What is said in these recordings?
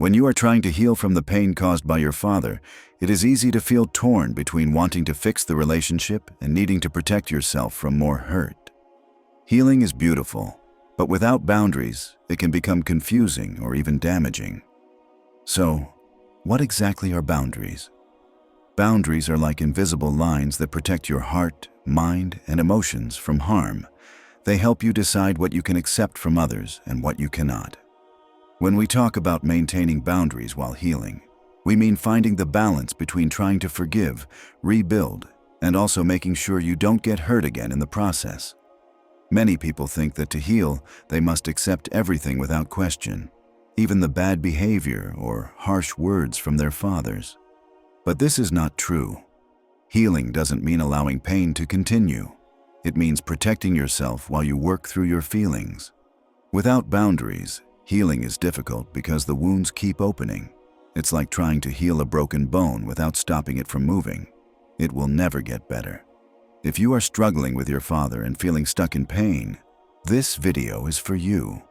When you are trying to heal from the pain caused by your father, it is easy to feel torn between wanting to fix the relationship and needing to protect yourself from more hurt. Healing is beautiful, but without boundaries, it can become confusing or even damaging. So, what exactly are boundaries? Boundaries are like invisible lines that protect your heart, mind, and emotions from harm. They help you decide what you can accept from others and what you cannot. When we talk about maintaining boundaries while healing, we mean finding the balance between trying to forgive, rebuild, and also making sure you don't get hurt again in the process. Many people think that to heal, they must accept everything without question, even the bad behavior or harsh words from their fathers. But this is not true. Healing doesn't mean allowing pain to continue. It means protecting yourself while you work through your feelings. Without boundaries, healing is difficult because the wounds keep opening. It's like trying to heal a broken bone without stopping it from moving. It will never get better. If you are struggling with your father and feeling stuck in pain, this video is for you.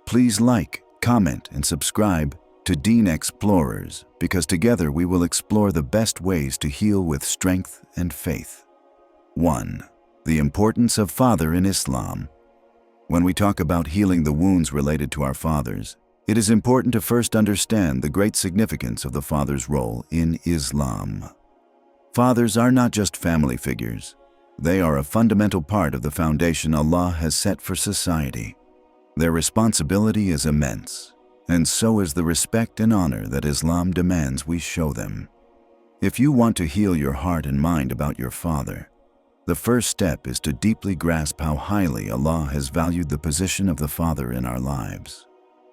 Please like, comment, and subscribe to Deen Xplorers, because together we will explore the best ways to heal with strength and faith. 1. The importance of father in Islam. When we talk about healing the wounds related to our fathers, it is important to first understand the great significance of the father's role in Islam. Fathers are not just family figures. They are a fundamental part of the foundation Allah has set for society. Their responsibility is immense, and so is the respect and honor that Islam demands we show them. If you want to heal your heart and mind about your father, the first step is to deeply grasp how highly Allah has valued the position of the father in our lives.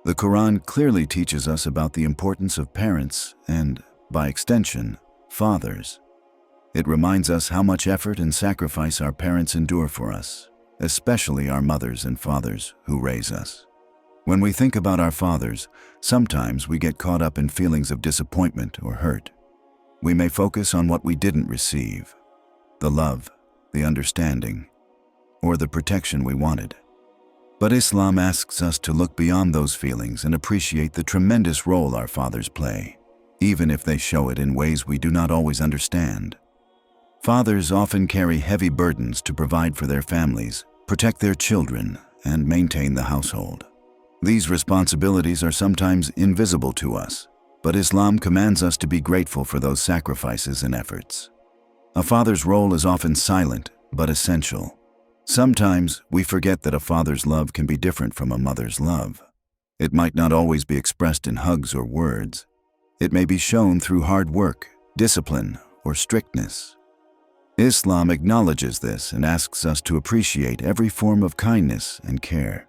The Quran clearly teaches us about the importance of parents and, by extension, fathers. It reminds us how much effort and sacrifice our parents endure for us, especially our mothers and fathers who raise us. When we think about our fathers, sometimes we get caught up in feelings of disappointment or hurt. We may focus on what we didn't receive, the love, the understanding, or the protection we wanted. But Islam asks us to look beyond those feelings and appreciate the tremendous role our fathers play, even if they show it in ways we do not always understand. Fathers often carry heavy burdens to provide for their families, protect their children, and maintain the household. These responsibilities are sometimes invisible to us, but Islam commands us to be grateful for those sacrifices and efforts. A father's role is often silent, but essential. Sometimes we forget that a father's love can be different from a mother's love. It might not always be expressed in hugs or words. It may be shown through hard work, discipline, or strictness. Islam acknowledges this and asks us to appreciate every form of kindness and care.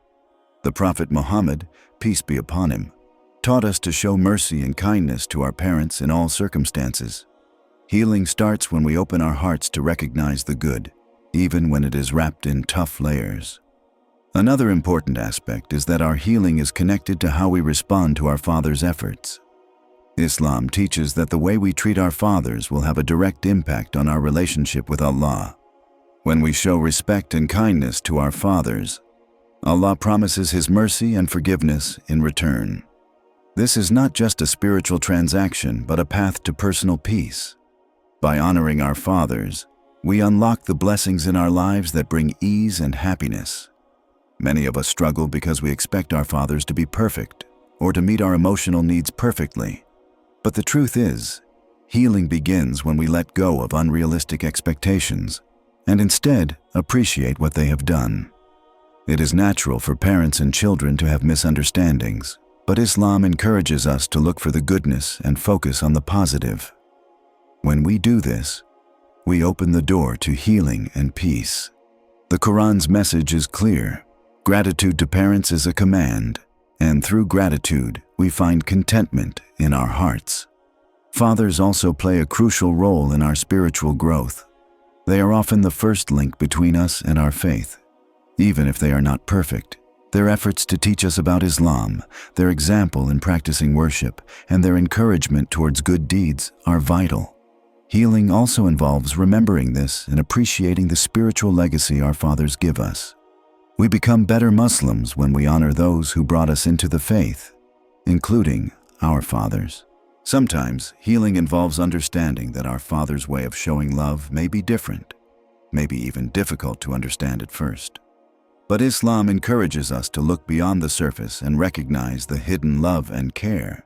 The Prophet Muhammad, peace be upon him, taught us to show mercy and kindness to our parents in all circumstances. Healing starts when we open our hearts to recognize the good, even when it is wrapped in tough layers. Another important aspect is that our healing is connected to how we respond to our father's efforts. Islam teaches that the way we treat our fathers will have a direct impact on our relationship with Allah. When we show respect and kindness to our fathers, Allah promises His mercy and forgiveness in return. This is not just a spiritual transaction, but a path to personal peace. By honoring our fathers, we unlock the blessings in our lives that bring ease and happiness. Many of us struggle because we expect our fathers to be perfect or to meet our emotional needs perfectly. But the truth is, healing begins when we let go of unrealistic expectations and instead appreciate what they have done. It is natural for parents and children to have misunderstandings, but Islam encourages us to look for the goodness and focus on the positive. When we do this, we open the door to healing and peace. The Quran's message is clear. Gratitude to parents is a command, and through gratitude, we find contentment in our hearts. Fathers also play a crucial role in our spiritual growth. They are often the first link between us and our faith. Even if they are not perfect, their efforts to teach us about Islam, their example in practicing worship, and their encouragement towards good deeds are vital. Healing also involves remembering this and appreciating the spiritual legacy our fathers give us. We become better Muslims when we honor those who brought us into the faith, including our fathers. Sometimes healing involves understanding that our Father's way of showing love may be different, maybe even difficult to understand at first. But Islam encourages us to look beyond the surface and recognize the hidden love and care.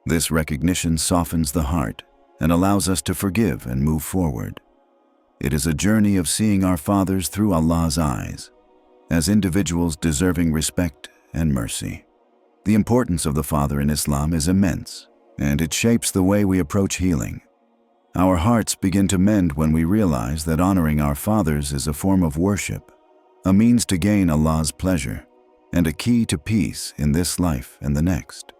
This recognition softens the heart and allows us to forgive and move forward. It is a journey of seeing our fathers through Allah's eyes, as individuals deserving respect and mercy. The importance of the father in Islam is immense, and it shapes the way we approach healing. Our hearts begin to mend when we realize that honoring our fathers is a form of worship, a means to gain Allah's pleasure, and a key to peace in this life and the next.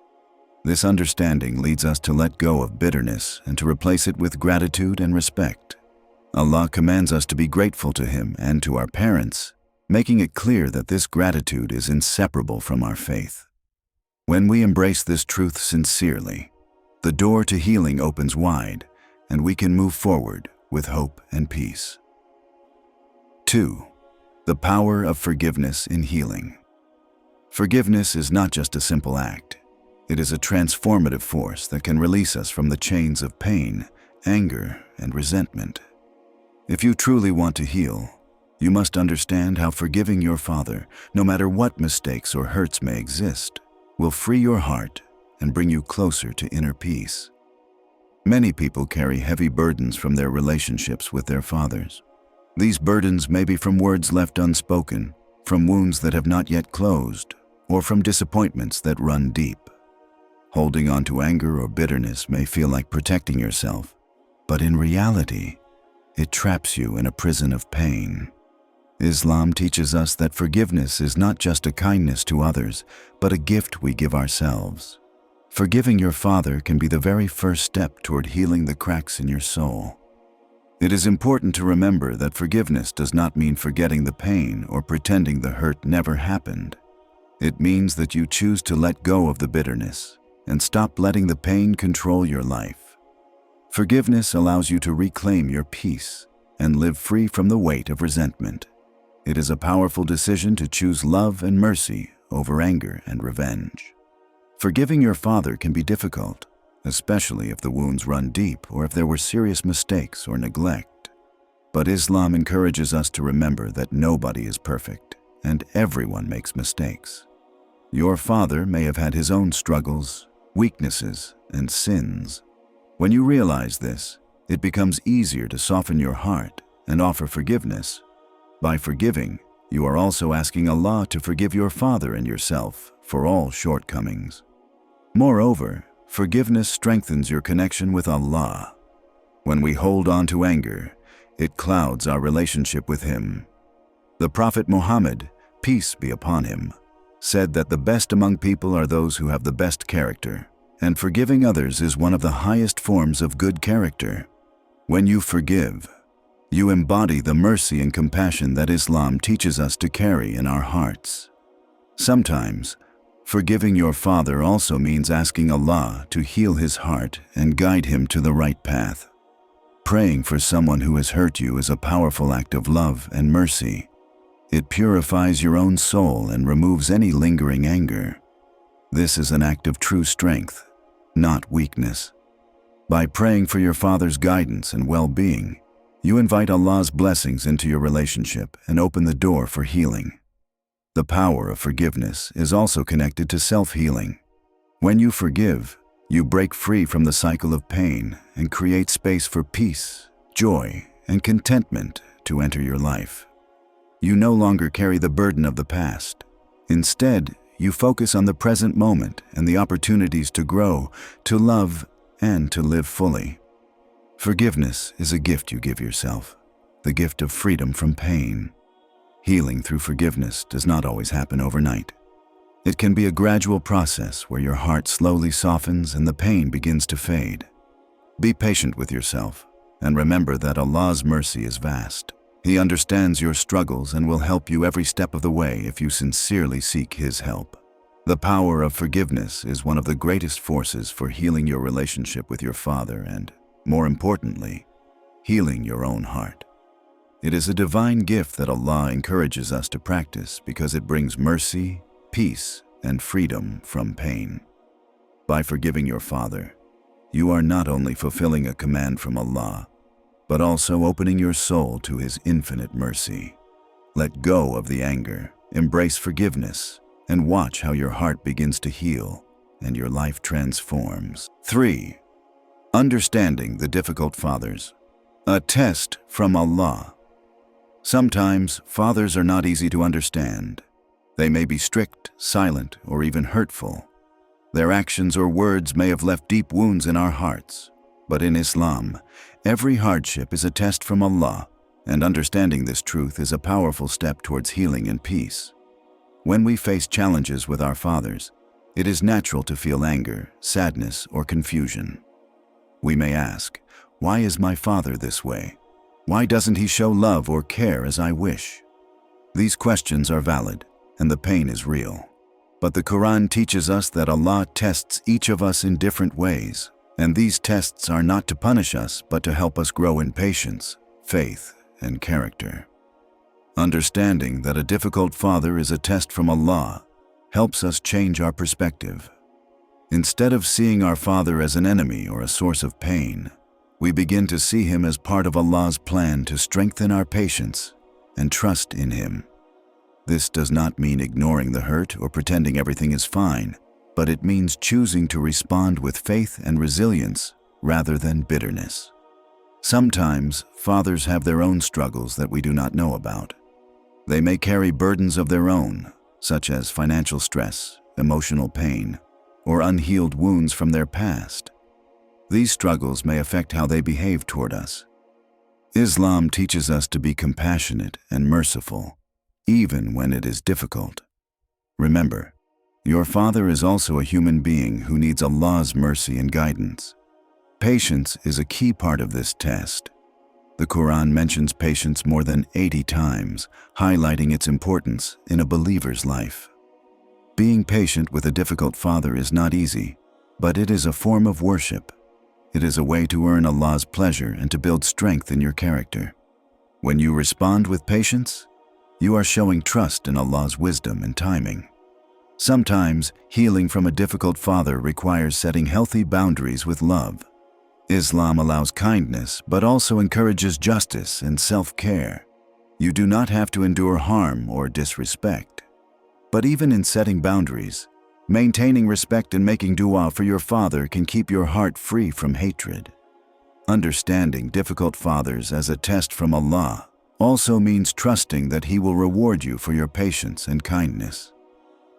This understanding leads us to let go of bitterness and to replace it with gratitude and respect. Allah commands us to be grateful to Him and to our parents, making it clear that this gratitude is inseparable from our faith. When we embrace this truth sincerely, the door to healing opens wide, and we can move forward with hope and peace. 2. The power of forgiveness in healing. Forgiveness is not just a simple act. It is a transformative force that can release us from the chains of pain, anger, and resentment. If you truly want to heal, you must understand how forgiving your father, no matter what mistakes or hurts may exist, will free your heart and bring you closer to inner peace. Many people carry heavy burdens from their relationships with their fathers. These burdens may be from words left unspoken, from wounds that have not yet closed, or from disappointments that run deep. Holding on to anger or bitterness may feel like protecting yourself, but in reality, it traps you in a prison of pain. Islam teaches us that forgiveness is not just a kindness to others, but a gift we give ourselves. Forgiving your father can be the very first step toward healing the cracks in your soul. It is important to remember that forgiveness does not mean forgetting the pain or pretending the hurt never happened. It means that you choose to let go of the bitterness and stop letting the pain control your life. Forgiveness allows you to reclaim your peace and live free from the weight of resentment. It is a powerful decision to choose love and mercy over anger and revenge. Forgiving your father can be difficult, especially if the wounds run deep or if there were serious mistakes or neglect. But Islam encourages us to remember that nobody is perfect and everyone makes mistakes. Your father may have had his own struggles, weaknesses, and sins. When you realize this, it becomes easier to soften your heart and offer forgiveness. By forgiving, you are also asking Allah to forgive your father and yourself for all shortcomings. Moreover, forgiveness strengthens your connection with Allah. When we hold on to anger, it clouds our relationship with Him. The Prophet Muhammad, peace be upon him, said that the best among people are those who have the best character, and forgiving others is one of the highest forms of good character. When you forgive, you embody the mercy and compassion that Islam teaches us to carry in our hearts. Sometimes, forgiving your father also means asking Allah to heal his heart and guide him to the right path. Praying for someone who has hurt you is a powerful act of love and mercy. It purifies your own soul and removes any lingering anger. This is an act of true strength, not weakness. By praying for your father's guidance and well-being, you invite Allah's blessings into your relationship and open the door for healing. The power of forgiveness is also connected to self-healing. When you forgive, you break free from the cycle of pain and create space for peace, joy, and contentment to enter your life. You no longer carry the burden of the past. Instead, you focus on the present moment and the opportunities to grow, to love, and to live fully. Forgiveness is a gift you give yourself, the gift of freedom from pain. Healing through forgiveness does not always happen overnight. It can be a gradual process where your heart slowly softens and the pain begins to fade. Be patient with yourself and remember that Allah's mercy is vast. He understands your struggles and will help you every step of the way if you sincerely seek His help. The power of forgiveness is one of the greatest forces for healing your relationship with your father and, more importantly, healing your own heart. It is a divine gift that Allah encourages us to practice because it brings mercy, peace, and freedom from pain. By forgiving your father, you are not only fulfilling a command from Allah, but also opening your soul to His infinite mercy. Let go of the anger, embrace forgiveness, and watch how your heart begins to heal and your life transforms. 3. Understanding the difficult fathers. A test from Allah. Sometimes fathers are not easy to understand. They may be strict, silent, or even hurtful. Their actions or words may have left deep wounds in our hearts. But in Islam, every hardship is a test from Allah, and understanding this truth is a powerful step towards healing and peace. When we face challenges with our fathers, it is natural to feel anger, sadness, or confusion. We may ask, why is my father this way? Why doesn't he show love or care as I wish? These questions are valid, and the pain is real. But the Quran teaches us that Allah tests each of us in different ways, and these tests are not to punish us, but to help us grow in patience, faith, and character. Understanding that a difficult father is a test from Allah helps us change our perspective. Instead of seeing our father as an enemy or a source of pain, we begin to see him as part of Allah's plan to strengthen our patience and trust in Him. This does not mean ignoring the hurt or pretending everything is fine, but it means choosing to respond with faith and resilience rather than bitterness. Sometimes fathers have their own struggles that we do not know about. They may carry burdens of their own, such as financial stress, emotional pain, or unhealed wounds from their past. These struggles may affect how they behave toward us. Islam teaches us to be compassionate and merciful, even when it is difficult. Remember, your father is also a human being who needs Allah's mercy and guidance. Patience is a key part of this test. The Quran mentions patience more than 80 times, highlighting its importance in a believer's life. Being patient with a difficult father is not easy, but it is a form of worship. It is a way to earn Allah's pleasure and to build strength in your character. When you respond with patience, you are showing trust in Allah's wisdom and timing. Sometimes, healing from a difficult father requires setting healthy boundaries with love. Islam allows kindness, but also encourages justice and self-care. You do not have to endure harm or disrespect. But even in setting boundaries, maintaining respect and making dua for your father can keep your heart free from hatred. Understanding difficult fathers as a test from Allah also means trusting that He will reward you for your patience and kindness.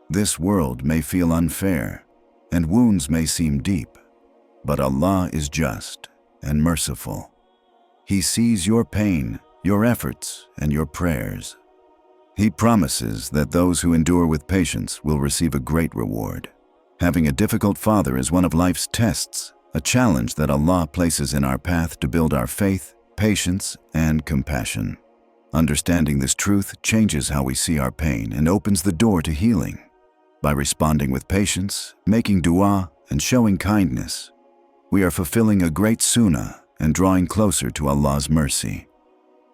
This world may feel unfair, and wounds may seem deep, but Allah is just and merciful. He sees your pain, your efforts, and your prayers. He promises that those who endure with patience will receive a great reward. Having a difficult father is one of life's tests, a challenge that Allah places in our path to build our faith, patience, and compassion. Understanding this truth changes how we see our pain and opens the door to healing. By responding with patience, making dua, and showing kindness, we are fulfilling a great sunnah and drawing closer to Allah's mercy.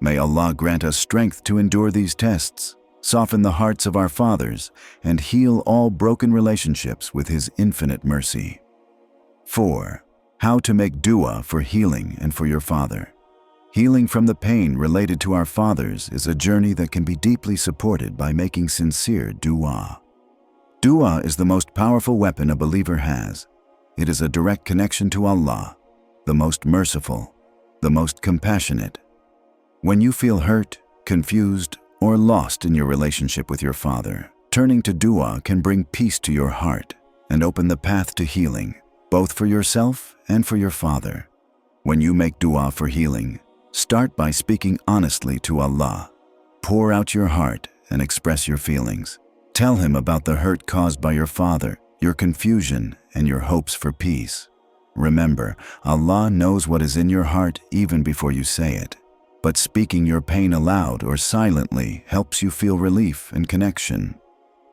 May Allah grant us strength to endure these tests, soften the hearts of our fathers, and heal all broken relationships with His infinite mercy. 4. How to make dua for healing and for your father. Healing from the pain related to our fathers is a journey that can be deeply supported by making sincere dua. Dua is the most powerful weapon a believer has. It is a direct connection to Allah, the most merciful, the most compassionate. When you feel hurt, confused, or lost in your relationship with your father, turning to dua can bring peace to your heart and open the path to healing, both for yourself and for your father. When you make dua for healing, start by speaking honestly to Allah. Pour out your heart and express your feelings. Tell Him about the hurt caused by your father, your confusion, and your hopes for peace. Remember, Allah knows what is in your heart even before you say it. But speaking your pain aloud or silently helps you feel relief and connection.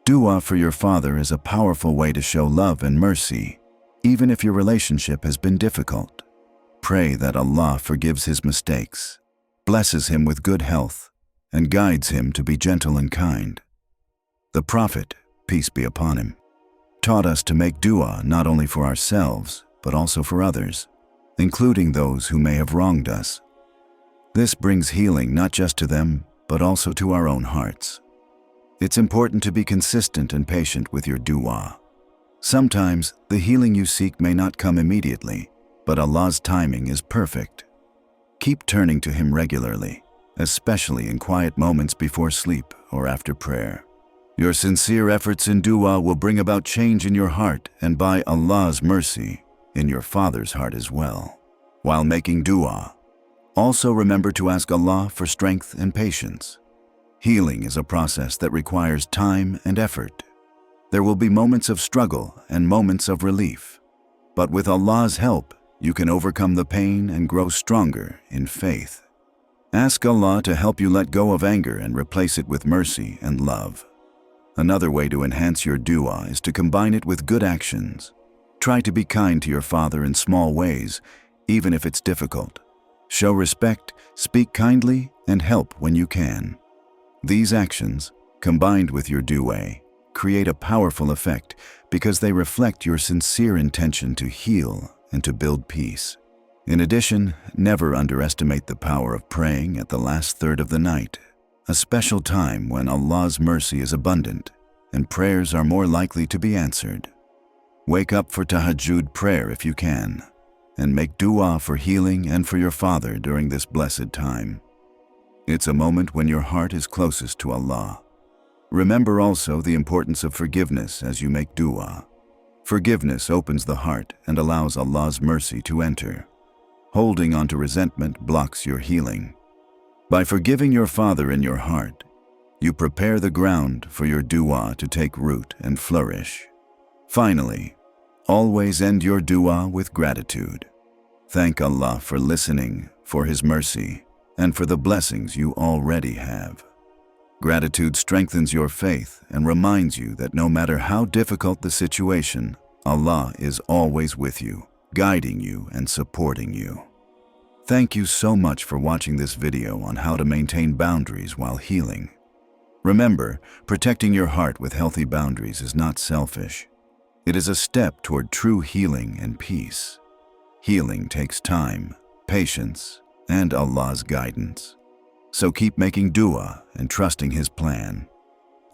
Dua for your father is a powerful way to show love and mercy, even if your relationship has been difficult. Pray that Allah forgives his mistakes, blesses him with good health, and guides him to be gentle and kind. The Prophet, peace be upon him, taught us to make dua not only for ourselves, but also for others, including those who may have wronged us. This brings healing not just to them, but also to our own hearts. It's important to be consistent and patient with your dua. Sometimes the healing you seek may not come immediately, but Allah's timing is perfect. Keep turning to Him regularly, especially in quiet moments before sleep or after prayer. Your sincere efforts in dua will bring about change in your heart and, by Allah's mercy, in your father's heart as well. While making dua, also remember to ask Allah for strength and patience. Healing is a process that requires time and effort. There will be moments of struggle and moments of relief. But with Allah's help, you can overcome the pain and grow stronger in faith. Ask Allah to help you let go of anger and replace it with mercy and love. Another way to enhance your dua is to combine it with good actions. Try to be kind to your father in small ways, even if it's difficult. Show respect, speak kindly, and help when you can. These actions, combined with your dua, create a powerful effect because they reflect your sincere intention to heal and to build peace. In addition, never underestimate the power of praying at the last third of the night, a special time when Allah's mercy is abundant and prayers are more likely to be answered. Wake up for tahajjud prayer if you can, and make dua for healing and for your father during this blessed time. It's a moment when your heart is closest to Allah. Remember also the importance of forgiveness as you make dua. Forgiveness opens the heart and allows Allah's mercy to enter. Holding on to resentment blocks your healing. By forgiving your father in your heart, you prepare the ground for your dua to take root and flourish. Finally, always end your dua with gratitude. Thank Allah for listening, for His mercy, and for the blessings you already have. Gratitude strengthens your faith and reminds you that no matter how difficult the situation, Allah is always with you, guiding you and supporting you. Thank you so much for watching this video on how to maintain boundaries while healing. Remember, protecting your heart with healthy boundaries is not selfish. It is a step toward true healing and peace. Healing takes time, patience, and Allah's guidance. So keep making dua and trusting His plan.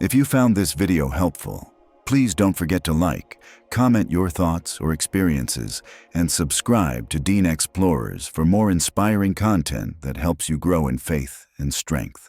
If you found this video helpful, please don't forget to like, comment your thoughts or experiences, and subscribe to Deen Xplorers for more inspiring content that helps you grow in faith and strength.